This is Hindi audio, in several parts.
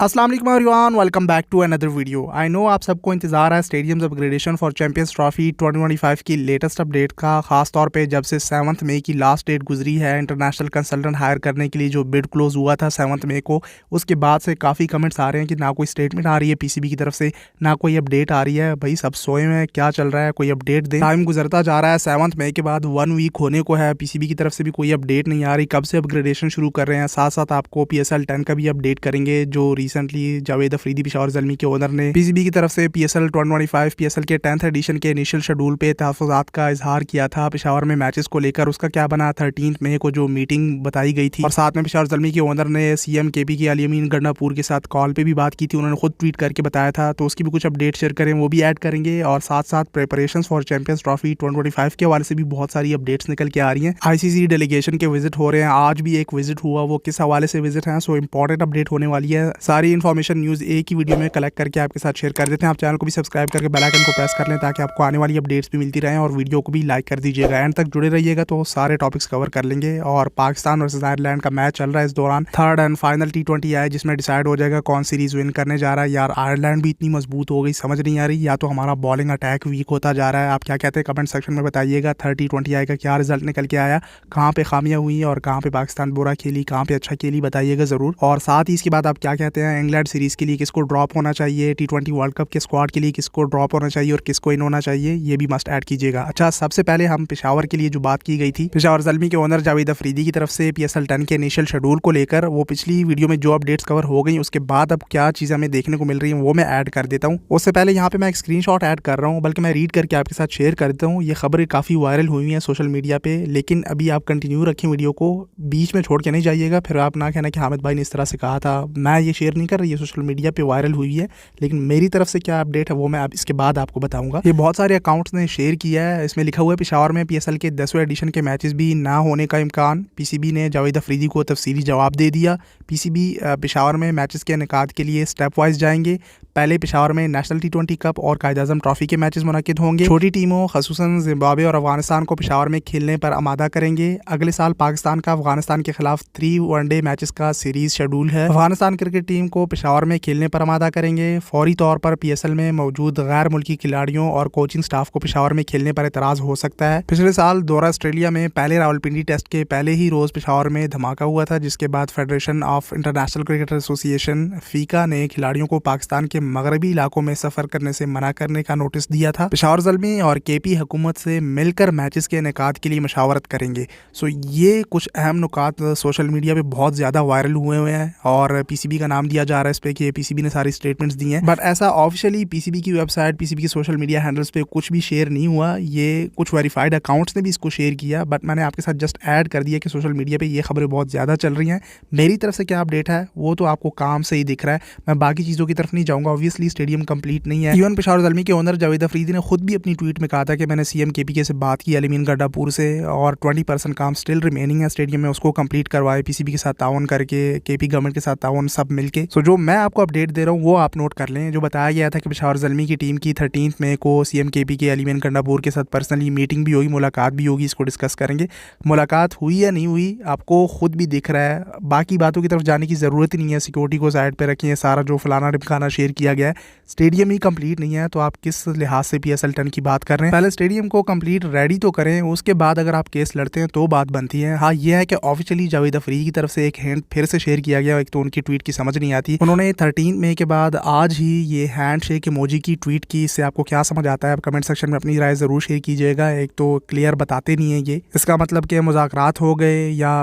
अस्सलाम वालेकुम everyone, welcome back to another video. I know आप सबको इंतजार है stadiums upgradation for Champions Trophy 2025 की लेटेस्ट अपडेट का, खास तौर पे जब से 7 मई की लास्ट डेट गुजरी है इंटरनेशनल कंसल्टेंट हायर करने के लिए, जो बिड क्लोज हुआ था 7 मई को। उसके बाद से काफ़ी कमेंट्स आ रहे हैं कि ना कोई स्टेटमेंट आ रही है पीसीबी की तरफ से, ना कोई अपडेट आ रही है। भाई सब सोए हुए हैं, क्या चल रहा है, कोई अपडेट दें। टाइम गुजरता जा रहा है, 7 मई के बाद 1 वीक होने को है, पीसीबी की तरफ से भी कोई अपडेट नहीं आ रही। कब से अपग्रेडेशन शुरू कर रहे हैं, साथ साथ आपको PSL 10 का भी अपडेट करेंगे, जो रिसेंटली जावेद अफरीदी पेशावर ज़ल्मी के ओनर ने पीसीबी की तरफ से PSL 2025 PSL के 10th एडिशन के इनिशियल शेड्यूल पे तहफ़्फ़ुज़ात का इजहार किया था पेशावर में मैचेस को लेकर। उसका क्या बना, 13 मई को जो मीटिंग बताई गई थी, और साथ में पेशावर ज़ल्मी के ओनर ने CM KP के अली अमीन गंडापुर के साथ कॉल पे भी बात की थी। उन्होंने खुद ट्वीट करके बताया था, तो उसकी भी कुछ अपडेट शेयर करें, वो भी ऐड करेंगे। और साथ साथ प्रिपरेशन फॉर चैंपियंस ट्रॉफी 2025 के हवाले से भी बहुत सारी अपडेट्स निकल के आ रही हैं। ICC डेलीगेशन के विजिट हो रहे हैं, आज भी एक विजिट हुआ, वो किस हवाले से विजिट है, सो इंपॉर्टेंट अपडेट होने वाली है। सारी इन्फॉर्मेशन न्यूज़ एक ही वीडियो में कलेक्ट करके आपके साथ शेयर कर देते हैं। आप चैनल को भी सब्सक्राइब करके बेल आइकन को प्रेस कर लें, ताकि आपको आने वाली अपडेट्स भी मिलती रहें, और वीडियो को भी लाइक कर दीजिएगा। एंड तक जुड़े रहिएगा, तो सारे टॉपिक्स कवर कर लेंगे। और पाकिस्तान वर्सेस आयरलैंड का मैच चल रहा है इस दौरान, थर्ड एंड फाइनल T20 है, जिसमें डिसाइड हो जाएगा कौन सीरीज विन करने जा रहा है। यार आयरलैंड भी इतनी मजबूत हो गई, समझ नहीं आ रही, या तो हमारा बॉलिंग अटैक वीक होता जा रहा है। आप क्या कहते हैं, कमेंट सेक्शन में बताइएगा। थर्ड T20 आएगा, क्या रिजल्ट निकल के आया, कहाँ पे खामियां हुई और कहाँ पे पाकिस्तान बुरा खेली, कहाँ पे अच्छा खेली, बताइएगा ज़रूर। और साथ ही इसके बाद आप क्या कहते हैं, इंग्लैंड सीरीज के लिए किसको ड्रॉप होना चाहिए, T20 वर्ल्ड कप के स्क्वाड के लिए किसको ड्रॉप होना चाहिए और किसको इन होना चाहिए, ये भी मस्ट ऐड कीजिएगा। अच्छा, सबसे पहले हम पेशावर के लिए जो बात की गई थी, पेशावर ज़ल्मी के ओनर जावेद अफरीदी की तरफ से PSL 10 के इनिशियल शेड्यूल को लेकर, वो पिछली वीडियो में जो अपडेट्स कवर हो गई, उसके बाद अब क्या चीज़ें हमें देखने को मिल रही हैं, वो मैं ऐड कर देता हूँ। उससे पहले यहाँ पे मैं एक स्क्रीनशॉट ऐड कर रहा हूँ, बल्कि मैं रीड करके आपके साथ शेयर कर देता हूँ। ये खबरें काफ़ी वायरल हुई हैं सोशल मीडिया पे, लेकिन अभी आप कंटिन्यू रखें वीडियो को, बीच में छोड़ के नहीं जाइएगा, फिर आप ना कहना कि हामिद भाई ने इस तरह से कहा था। मैं ये शेयर नहीं कर रही है, सोशल मीडिया पे वायरल हुई है, लेकिन मेरी तरफ से क्या अपडेट है वो मैं इसके बाद आपको बताऊंगा। ये बहुत सारे अकाउंट्स ने शेयर किया है। इसमें लिखा हुआ है पेशावर में PSL के 10वें एडिशन के मैचेस भी ना होने का इम्कान, पीसीबी ने जावेद अफरीदी को तफसीली जवाब दे दिया। पीसीबी पेशावर में मैचेस के इनेकाद के लिए स्टेप वाइज जाएंगे। पहले पेशावर में नेशनल T20 कप और कायद-ए-आज़म ट्रॉफी के मैचेस मुनक्किद होंगे। छोटी टीमों खसूसन जिम्बाब्वे और अफगानिस्तान को पेशावर में खेलने पर आमादा करेंगे। अगले साल पाकिस्तान का अफगानिस्तान के खिलाफ 3 वनडे मैचेस का सीरीज शेड्यूल है। अफगानिस्तान क्रिकेट टीम को पेशावर में खेलने पर आमादा करेंगे। फौरी तौर पर PSL में मौजूद गैर मुल्की खिलाड़ियों और कोचिंग स्टाफ को पेशावर में खेलने पर एतराज़ हो सकता है। पिछले साल दौरा ऑस्ट्रेलिया में पहले रावलपिंडी टेस्ट के पहले ही रोज़ पेशावर में धमाका हुआ था, जिसके बाद federation of international cricket association FICA ने खिलाड़ियों को पाकिस्तान के मगरबी इलाकों में सफ़र करने से मना करने का नोटिस दिया था। पेशावर ज़ल्मी और KP हुकूमत से मिलकर मैचेस के इनेकाद के लिए मशावरत करेंगे। सो ये कुछ अहम नुकात सोशल मीडिया पे बहुत ज़्यादा वायरल हुए हैं, और PCB का नाम दिया जा रहा है इस पर कि PCB ने सारी स्टेटमेंट्स दी हैं, बट ऐसा ऑफिशियली PCB की वेबसाइट, PCB की सोशल मीडिया हैंडल्स पे कुछ भी शेयर नहीं हुआ। ये कुछ वेरीफाइड अकाउंट्स ने भी इसको शेयर किया, बट मैंने आपके साथ जस्ट ऐड कर दिया कि सोशल मीडिया पे ये खबरें बहुत ज़्यादा चल रही हैं। मेरी तरफ से क्या अपडेट है वो तो आपको काम से ही दिख रहा है, मैं बाकी चीज़ों की तरफ नहीं जाऊँगा। ऑब्वियसली स्टेडियम कंप्लीट नहीं है। इवन पेशावर ज़ल्मी के ओनर जावेद अफरीदी ने खुद भी अपनी ट्वीट में कहा था कि मैंने CM KP से बात की अली अमीन गंडापुर से, और 20% काम स्टिल रिमेनिंग है स्टेडियम में, उसको कंप्लीट करवाए PCB के साथ ताउन करके, KP गवर्नमेंट के साथ ताउन सब मिलके। सो जो मैं आपको अपडेट दे रहा हूँ वो आप नोट कर लें। जो बताया गया था कि पेशावर ज़ल्मी की टीम की 13 मई को CM KP के अली अमीन गंडापुर के साथ पर्सनली मीटिंग भी होगी, मुलाकात भी होगी, इसको डिस्कस करेंगे। मुलाकात हुई या नहीं हुई आपको खुद भी दिख रहा है, बाकी बातों की तरफ जाने की ज़रूरत ही नहीं है। सिक्योरिटी को साइड पर रखें, सारा जो फलाना ढिमकाना शेयर किया गया है, स्टेडियम ही कंप्लीट नहीं है, तो आप किस लिहाज से PSL 10 की बात कर रहे हैं। पहले स्टेडियम को कंप्लीट रेडी तो करें, उसके बाद अगर आप केस लड़ते हैं तो बात बनती है। हाँ, ये है कि ऑफिशियली जावेद अफरीदी की तरफ से एक हैंड फिर से शेयर किया गया, एक तो उनकी ट्वीट की समझ नहीं आती। उन्होंने 13 मई के बाद आज ही ये हैंड शेक इमोजी की ट्वीट की। इससे आपको क्या समझ आता है, आप कमेंट सेक्शन में अपनी राय ज़रूर शेयर कीजिएगा। एक तो क्लियर बताते नहीं है ये, इसका मतलब कि मुज़ाकरात हो गए या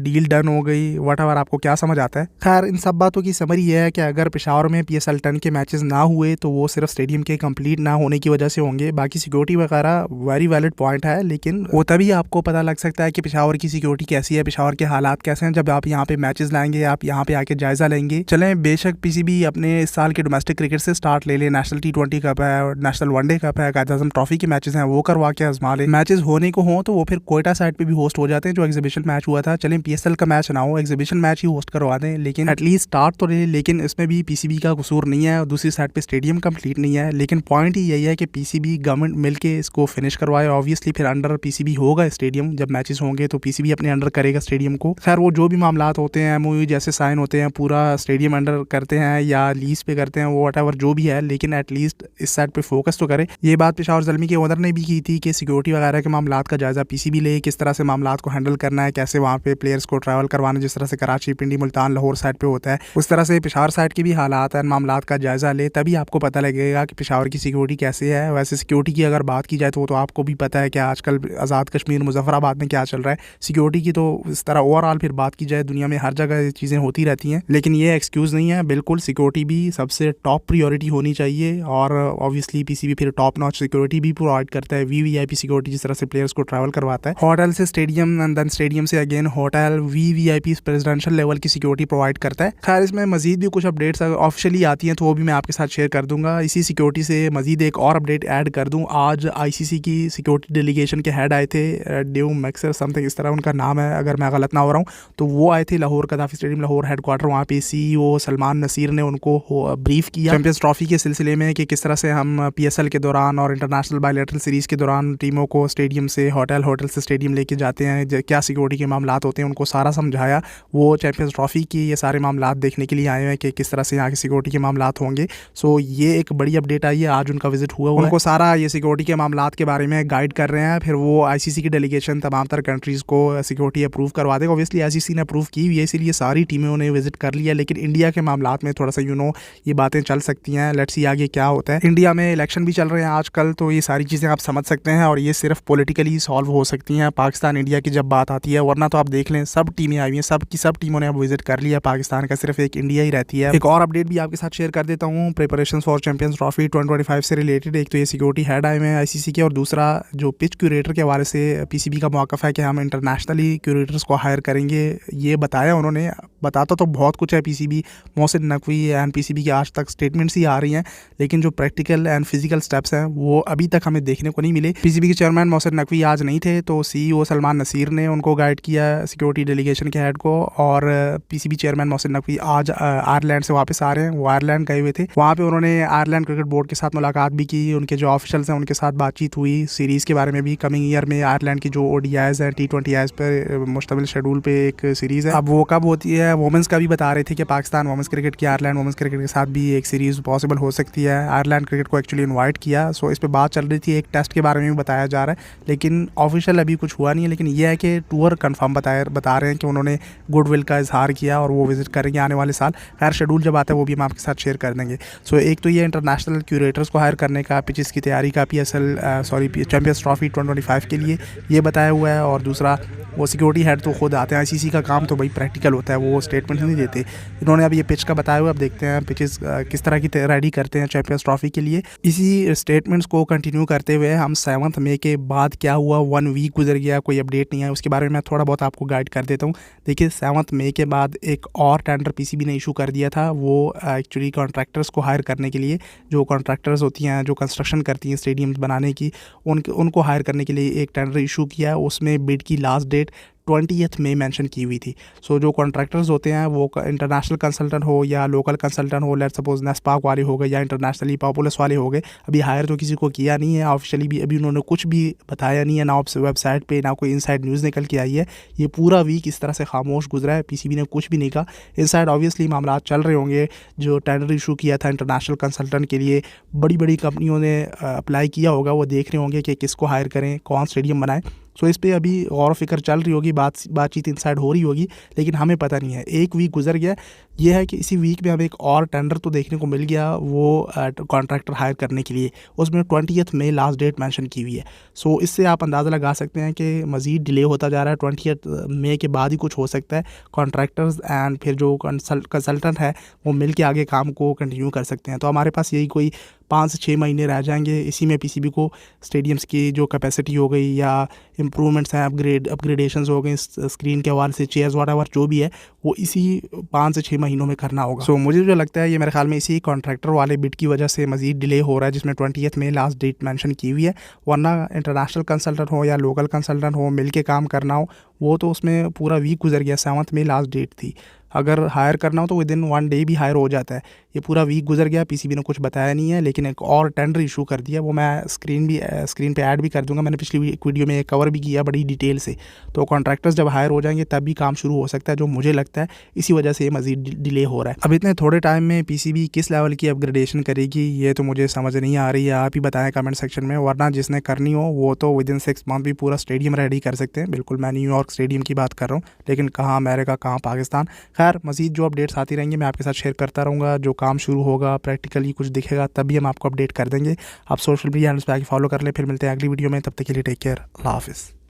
डील डन हो गई, व्हाटएवर, आपको क्या समझ आता है। खैर, इन सब बातों की समरी ये है कि अगर पेशावर में PSL 10 के मैचेस ना हुए तो वो सिर्फ स्टेडियम के कंप्लीट ना होने की वजह से होंगे। बाकी सिक्योरिटी वगैरह वेरी वैलिड पॉइंट है, लेकिन वो तभी आपको पता लग सकता है कि पेशावर की सिक्योरिटी कैसी है, पेशावर के हालात कैसे हैं, जब आप यहाँ पे मैचेस लाएंगे, आप यहाँ पे आके जायजा लेंगे। चलें, बेशक PCB अपने इस साल के डोमेस्टिक क्रिकेट से स्टार्ट ले ले, नेशनल T20 कप है, नेशनल वनडे कप है, कायद-ए-आज़म ट्रॉफी के मैचेस हैं, वो करवा के आजमा ले। मैचेस होने को हों तो वो फिर कोयटा साइड पे भी होस्ट हो जाते हैं, जो एग्जीबिशन मैच हुआ था। चलें, PSL का मैच ना हो, एग्जीबिशन मैच ही होस्ट करवा दें, लेकिन एटलीस्ट स्टार्ट तो ले। लेकिन इसमें भी PCB का कसूर नहीं नहीं है, दूसरी साइड पे स्टेडियम कंप्लीट नहीं है। लेकिन पॉइंट ही यही है कि पीसीबी गवर्नमेंट मिलके इसको फिनिश करवाए। ऑब्वियसली फिर अंडर पीसीबी होगा स्टेडियम, जब मैचेस होंगे तो पीसीबी अपने अंडर करेगा स्टेडियम को। खैर वो जो भी मामलात होते हैं, एमओयू जैसे साइन होते हैं, पूरा स्टेडियम अंडर करते हैं या लीज पे करते हैं, वो व्हाटएवर जो भी है, लेकिन एटलीस्ट इस साइड पे फोकस तो करे। ये बात पेशावर ज़ल्मी के ओनर ने भी की थी कि सिक्योरिटी वगैरह के मामलात का जायज़ा पीसीबी ले, किस तरह से मामलात को हैंडल करना है, कैसे वहाँ पे प्लेयर्स को ट्रैवल करवाना, जिस तरह से कराची, पिंडी, मुल्तान, लाहौर साइड पे होता है, उस तरह से पेशावर साइड के भी हालात हैं, मामलात का जायज़ा ले, तभी आपको पता लगेगा कि पेशावर की सिक्योरिटी कैसे है। वैसे सिक्योरिटी की अगर बात की जाए तो वो तो आपको भी पता है कि आजकल आज़ाद कश्मीर, मुजफ्फराबाद में क्या चल रहा है। सिक्योरिटी की तो इस तरह ओवरऑल फिर बात की जाए, दुनिया में हर जगह ये चीज़ें होती रहती हैं, लेकिन ये एक्सक्यूज़ नहीं है। बिल्कुल सिक्योरिटी भी सबसे टॉप प्रायोरिटी होनी चाहिए, और ऑब्वियसली पीसीबी फिर टॉप नॉच सिक्योरिटी भी प्रोवाइड करता है, वीवीआईपी सिक्योरिटी, जिस तरह से प्लेयर्स को ट्रैवल करवाता है। होटल से स्टेडियम एंड देन स्टेडियम से again hotel, VVIP presidential level की सिक्योरिटी प्रोवाइड करता है। खैर इसमें मजीद भी कुछ अपडेट्स ऑफिशियली आती हैं तो वो भी मैं आपके साथ शेयर कर दूंगा। इसी सिक्योरिटी से मजीद एक और अपडेट ऐड कर दूं, आज आईसीसी की सिक्योरिटी डेलीगेशन के हेड आए थे, ड्यू मैक्सर समथिंग इस तरह उनका नाम है, अगर मैं गलत ना हो रहा हूँ, तो वो आए थे लाहौर, कदाफी स्टेडियम लाहौर हेडक्वार्टर। वहाँ पे सीईओ सलमान नसीर ने उनको ब्रीफ किया चैंपियंस ट्रॉफी के सिलसिले में कि किस तरह से हम पीएसएल के दौरान और इंटरनेशनल बायलैटरल सीरीज़ के दौरान टीमों को स्टेडियम से होटल से स्टेडियम लेके जाते हैं, क्या सिक्योरिटी के मामलात होते हैं, उनको सारा समझाया। वो चैंपियंस ट्रॉफी की ये सारे मामलात देखने के लिए आए हैं कि किस तरह से यहाँ की सिक्योरिटी के मामलात होंगे। सो ये एक बड़ी अपडेट आई है, आज उनका विजिट हुआ, उनको सारा ये सिक्योरिटी के मामलात के बारे में गाइड कर रहे हैं। फिर वो आईसीसी की डेलीगेशन तमाम तरह कंट्रीज़ को सिक्योरिटी अप्रूव करवा देगा। ऑब्वियसली आईसीसी ने अप्रूव की हुई है, इसीलिए सारी टीमों ने विजिट कर लिया। लेकिन इंडिया के मामलात में थोड़ा सा ये बातें चल सकती हैं। लेट्स सी आगे क्या होता है। इंडिया में इलेक्शन भी चल रहे हैं आजकल, तो ये सारी चीज़ें आप समझ सकते हैं, और ये सिर्फ पॉलिटिकली सॉल्व हो सकती हैं पाकिस्तान इंडिया की जब बात आती है। वरना तो आप देख लें, सब टीमें आई हुई हैं, सब टीमों ने अब विजिट कर लिया पाकिस्तान का, सिर्फ एक इंडिया ही रहती है। एक और अपडेट भी आपके साथ शेयर कर देता हूँ प्रिपरेशन फॉर चैंपियंस ट्रॉफी 2025 से रिलेटेड। एक तो ये सिक्योरिटी हेड आए हुए हैं आईसीसी के, और दूसरा जो पिच क्यूरेटर के हवाले से पीसीबी का मौक़िफ़ है कि हम इंटरनेशनली क्यूरेटर्स को हायर करेंगे, ये बताया उन्होंने। बताता तो बहुत कुछ है PCB, Mohsin Naqvi and PCB की आज तक स्टेटमेंट्स ही आ रही हैं, लेकिन जो प्रैक्टिकल एंड फिजिकल स्टेप्स हैं वो अभी तक हमें देखने को नहीं मिले। पीसीबी के चेयरमैन मोहसिन नकवी आज नहीं थे, तो सीईओ सलमान नसीर ने उनको गाइड किया सिक्योरिटी डेलीगेशन के हेड को, और पीसीबी चेयरमैन मोहसिन नकवी आज आयरलैंड से वापस आ रहे हैं। वो आयरलैंड गए हुए थे, वहाँ पे उन्होंने आयरलैंड क्रिकेट बोर्ड के साथ मुलाकात भी की, उनके जो ऑफिशियल्स हैं उनके साथ बातचीत हुई, सीरीज़ के बारे में भी। कमिंग ईयर में आयरलैंड की जो ओडीआईज़ हैं, T20 पर मुश्तमिल शेड्यूल पे एक सीरीज़ है। अब वो कब होती है, वुमेंस का भी बता रहे थे कि पाकिस्तान वुमेंस क्रिकेट की आयरलैंड वुमेंस क्रिकेट के साथ भी एक सीरीज़ पॉसिबल हो सकती है। आयरलैंड क्रिकेट को एक्चुअली इनवाइट किया, सो इस पर बात चल रही थी। एक टेस्ट के बारे में भी बताया जा रहा है, लेकिन ऑफिशियल अभी कुछ हुआ नहीं है। लेकिन यह है कि टूर कन्फर्म बता रहे हैं कि उन्होंने गुडविल का इजहार किया और वो विजिट करेंगे आने वाले साल। खैर शेड्यूल जब आता है वो भी हम आपके साथ शेयर कर देंगे। सो एक तो ये इंटरनेशनल क्यूरेटर्स को हायर करने का, पिचेस की तैयारी का, चैंपियंस ट्रॉफी 2025 के लिए ये बताया हुआ है, और दूसरा वो सिक्योरिटी हेड तो खुद आते हैं। आईसीसी का काम तो भाई प्रैक्टिकल होता है, वो स्टेटमेंट नहीं देते। इन्होंने अब ये पिच का बताया हुआ, अब देखते हैं पिचेस किस तरह की रेडी करते हैं चैंपियंस ट्रॉफी के लिए। इसी स्टेटमेंट्स को कंटिन्यू करते हुए हम 7 मई के बाद क्या हुआ, 1 वीक गुजर गया, कोई अपडेट नहीं है, उसके बारे में मैं थोड़ा बहुत आपको गाइड कर देता हूँ। देखिए 7 मई के बाद एक और टेंडर पीसीबी ने इशू कर दिया था, वो एक्चुअली कॉन्ट्रैक्टर्स को हायर करने के लिए। जो कॉन्ट्रैक्टर्स होती हैं, जो कंस्ट्रक्शन करती हैं स्टेडियम्स बनाने की, उनको हायर करने के लिए एक टेंडर इशू किया। उसमें बिड की लास्ट डेट 20 मई मेंशन की हुई थी। सो जो कॉन्ट्रैक्टर्स होते हैं, वो इंटरनेशनल कंसल्टेंट हो या लोकल कंसल्टेंट हो, लेट्स सपोज नेस्पाक वाले हो गए या इंटरनेशनली पॉपुलस वाले हो गए, अभी हायर तो किसी को किया नहीं है ऑफिशियली भी, अभी उन्होंने कुछ भी बताया नहीं है, ना वेबसाइट पे, ना कोई इनसाइड न्यूज़ निकल के आई है। ये पूरा वीक इस तरह से खामोश गुजरा है, पीसीबी ने कुछ भी नहीं कहा। इनसाइड ऑब्वियसली मामला चल रहे होंगे। जो टेंडर इशू किया था इंटरनेशनल कंसल्टेंट के लिए, बड़ी बड़ी कंपनियों ने अप्लाई किया होगा, वो देख रहे होंगे कि किसको हायर करें, कौन स्टेडियम बनाएं। सो इस पे अभी गौर फिक्र चल रही होगी, बातचीत इनसाइड हो रही होगी, लेकिन हमें पता नहीं है। एक वीक गुजर गया। ये है कि इसी वीक में हमें एक और टेंडर तो देखने को मिल गया, वो कॉन्ट्रैक्टर हायर करने के लिए, उसमें 20 मई लास्ट डेट मेंशन की हुई है। सो इससे आप अंदाज़ा लगा सकते हैं कि मज़ीद डिले होता जा रहा है। 20 मई के बाद ही कुछ हो सकता है। कॉन्ट्रैक्टर्स एंड फिर जो कंसल्टेंट है वो मिल के आगे काम को कंटिन्यू कर सकते हैं। तो हमारे पास यही कोई 5 से 6 महीने रह जाएंगे। इसी में पीसीबी को स्टेडियम्स की जो कैपेसिटी हो गई या इम्प्रूवमेंट्स हैं, अपग्रेडेशंस हो गए स्क्रीन के हवाले से, चेयर्स व्हाटएवर जो भी है, वो इसी 5 से 6 महीनों में करना होगा। सो मुझे जो लगता है ये मेरे ख्याल में इसी कॉन्ट्रैक्टर वाले बिड की वजह से मज़ीद डिले हो रहा है, जिसमें 20 मई लास्ट डेट मेंशन की हुई है। वरना इंटरनेशनल कंसल्टेंट हो या लोकल कंसल्टेंट हो, मिल के काम करना हो, वो तो उसमें पूरा वीक गुजर गया। 7 मई लास्ट डेट थी। अगर हायर करना हो तो विद इन 1 डे भी हायर हो जाता है। ये पूरा वीक गुजर गया, पीसीबी ने कुछ बताया नहीं है, लेकिन एक और टेंडर इशू कर दिया, वो मैं स्क्रीन पे ऐड भी कर दूंगा। मैंने पिछली एक वीडियो में कवर भी किया बड़ी डिटेल से। तो कॉन्ट्रैक्टर्स जब हायर हो जाएंगे तब भी काम शुरू हो सकता है, जो मुझे लगता है इसी वजह से ये मजीद डिले हो रहा है। अब इतने थोड़े टाइम में पीसीबी किस लेवल की अपग्रेडेशन करेगी ये तो मुझे समझ नहीं आ रही है। आप ही बताएं कमेंट सेक्शन में, वरना जिसने करनी हो वो तो विद इन 6 मंथ भी पूरा स्टेडियम रेडी कर सकते हैं। बिल्कुल मैं न्यूयॉर्क स्टेडियम की बात कर रहा हूँ, लेकिन कहाँ अमेरिका, कहाँ पाकिस्तान। खैर मजीद जो अपडेट्स आती रहेंगी मैं आपके साथ शेयर करता रहूँगा। जो काम शुरू होगा, प्रैक्टिकली कुछ दिखेगा, तभी हम आपको अपडेट कर देंगे। आप सोशल मीडिया हैंडल्स पे आके फॉलो कर ले। फिर मिलते हैं अगली वीडियो में, तब तक के लिए टेक केयर, अल्लाह हाफिज़।